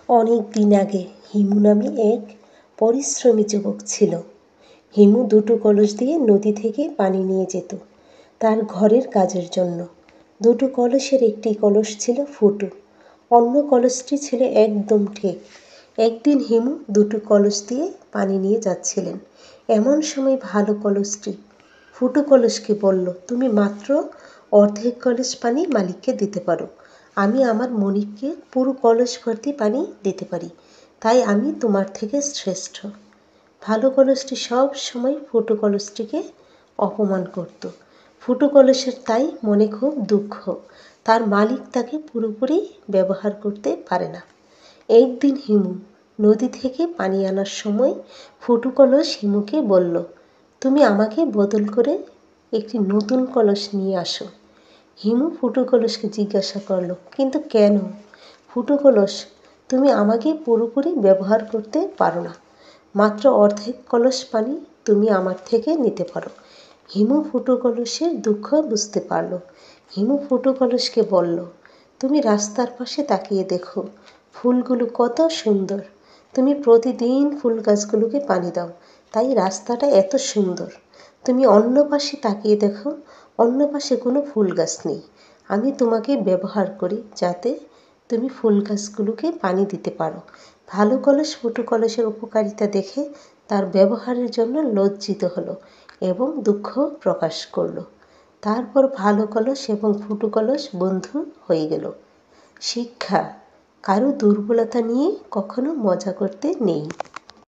অনেক দিন আগে হিমু নামে এক পরিশ্রমী যুবক ছিল। হিমু দুটো কলস দিয়ে নদী থেকে পানি নিয়ে যেত তার ঘরের কাজের জন্য। দুটো কলসের একটি কলস ছিল ফুটো, অন্য কলসটি ছিল একদম ঠিক। একদিন হিমু দুটো কলস দিয়ে পানি নিয়ে যাচ্ছিলেন। এমন সময় ভালো কলসটি ফুটো কলসকে বলল, তুমি মাত্র অর্ধেক কলস পানি মালিককে দিতে পারো, আমি আমার মনিবকে পুরো কলস ভর্তি পানি দিতে পারি, তাই আমি তোমার থেকে শ্রেষ্ঠ। ভালো কলসটি সব সময় ফুটো কলসটিকে অপমান করত। ফুটো কলসের তাই মনে খুব দুঃখ, তার মালিক তাকে পুরোপুরি ব্যবহার করতে পারে না। একদিন হিমু নদী থেকে পানি আনার সময় ফুটো কলস হিমুকে বলল, তুমি আমাকে বদল করে একটি নতুন কলস নিয়ে আসো। হিমু ফুটো কলসকে জিজ্ঞাসা করল, কিন্তু কেন? ফুটো কলস, তুমি আমাকে পুরোপুরি ব্যবহার করতে পারো না, মাত্র অর্ধেক কলস পানি তুমি আমার থেকে নিতে পারো। হিমু ফুটো কলসের দুঃখ বুঝতে পারল। হিমু ফুটো কলসকে বলল, তুমি রাস্তার পাশে তাকিয়ে দেখো, ফুলগুলো কত সুন্দর, তুমি প্রতিদিন ফুল গাছগুলোকে পানি দাও, তাই রাস্তাটা এত সুন্দর। তুমি অন্য পাশে তাকিয়ে দেখো, অন্য পাশে কোনো ফুল গাছ নেই, আমি তোমাকে ব্যবহার করি যাতে তুমি ফুল গাছগুলোকে পানি দিতে পারো। ভালো কলস ফুটো কলসের উপকারিতা দেখে তার ব্যবহারের জন্য লজ্জিত হলো এবং দুঃখ প্রকাশ করলো। তারপর ভালো কলস এবং ফুটো কলস বন্ধু হয়ে গেল। শিক্ষা, কারো দুর্বলতা নিয়ে কখনো মজা করতে নেই।